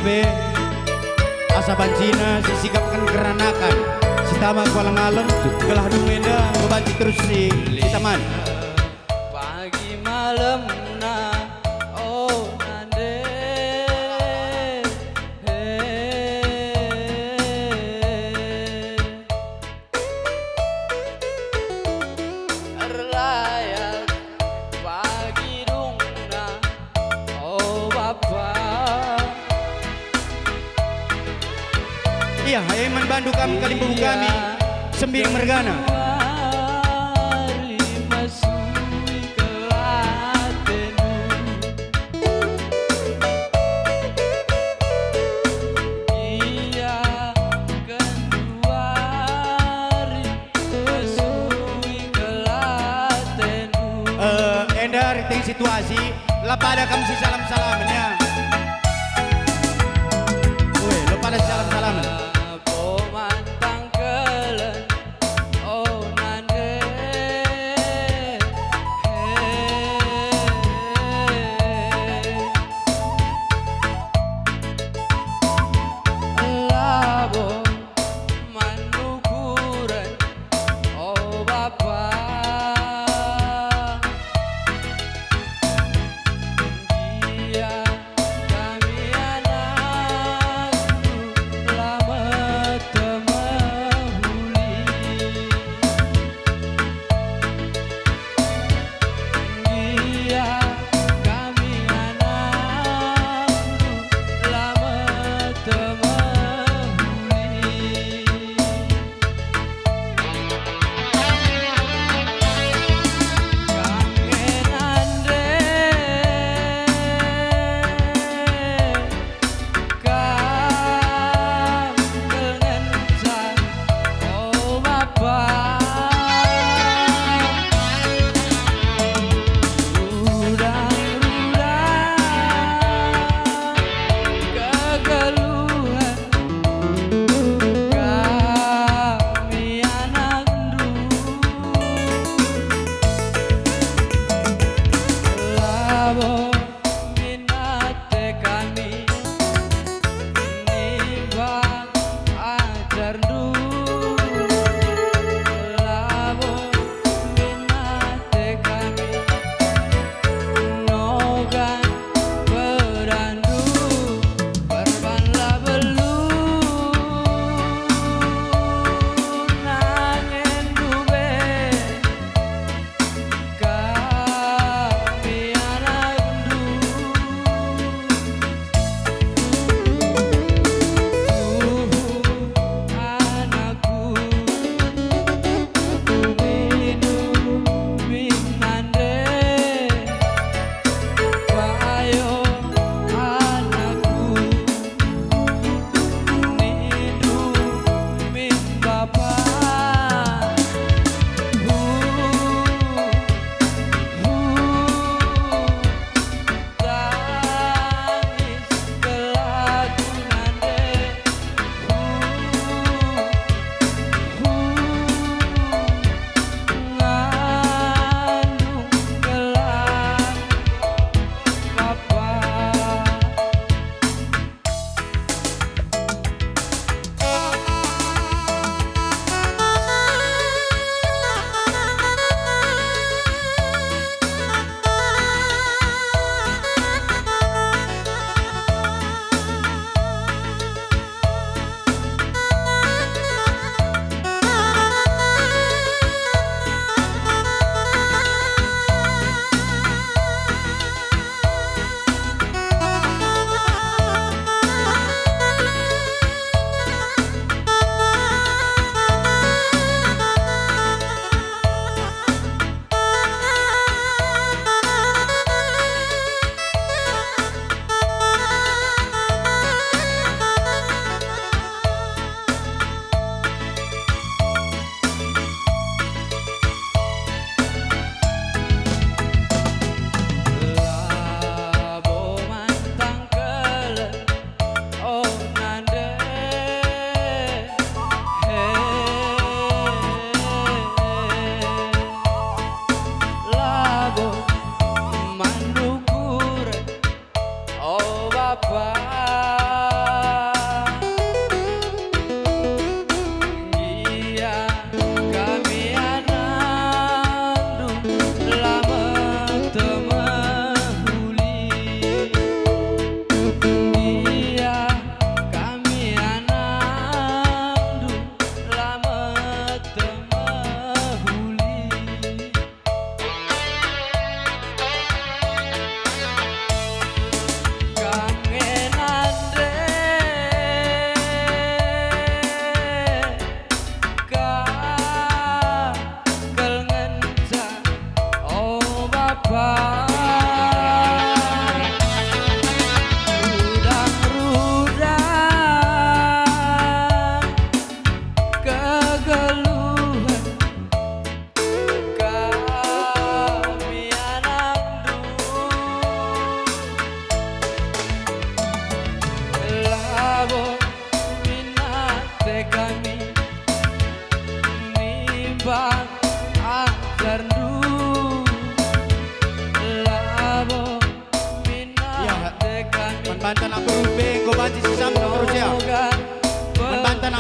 be asa bancina si sikapkan keranakan si tamak walang alam gelah dumenda ngebanci terus si taman pagi malam na oh nande erlayat pagi dungna oh bapak iya eman bandu kami kalimbu kami sembing mergana Ting situasi lah pada kamu si salam salamannya woi lo pada salam salaman pomantang kelen oh nande labo manukuran oh bapak dia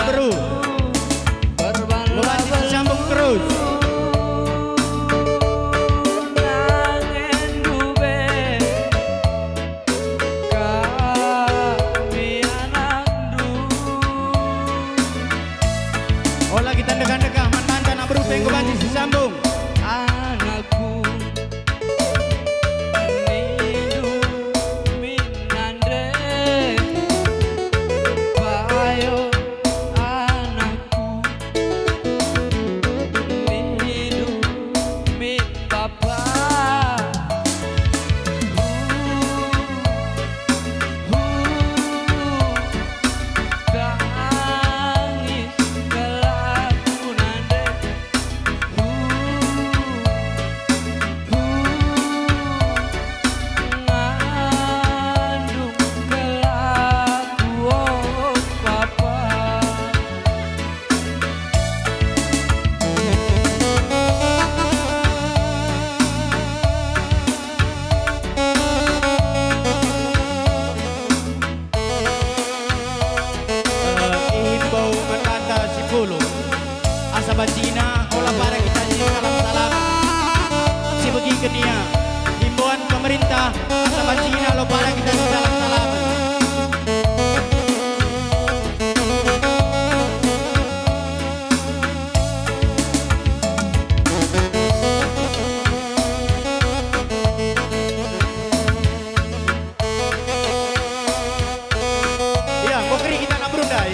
bro. Bebanci disambung terus. Oh lagi tanda-tanda mantan bro pengen bebanci disambung. Anakku Nindu Minandre Bayo anakku Nindu Min Bapa Tangis kelaku nande Ngandung kelaku oh papa Ihimbau matanda si Pulo asa bancina olah para kita di kalam salaman si begi kenia himbauan pemerintah asa bancina lo para kita di kalam salaman. Iya, kok keri kita nak berundai.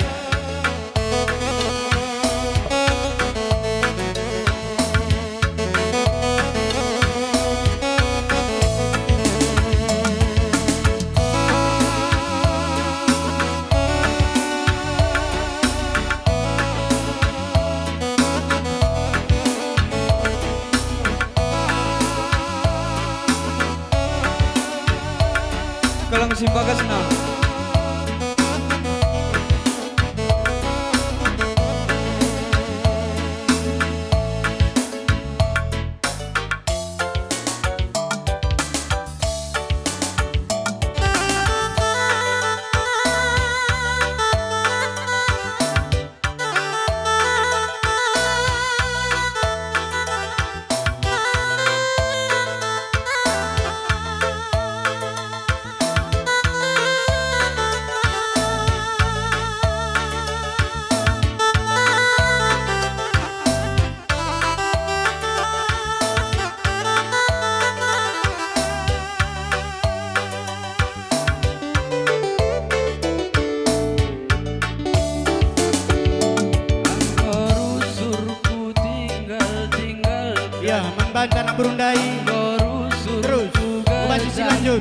Kalang simbaga senang Ya, membantu anak berundai. Terus, bebanci si lanjut.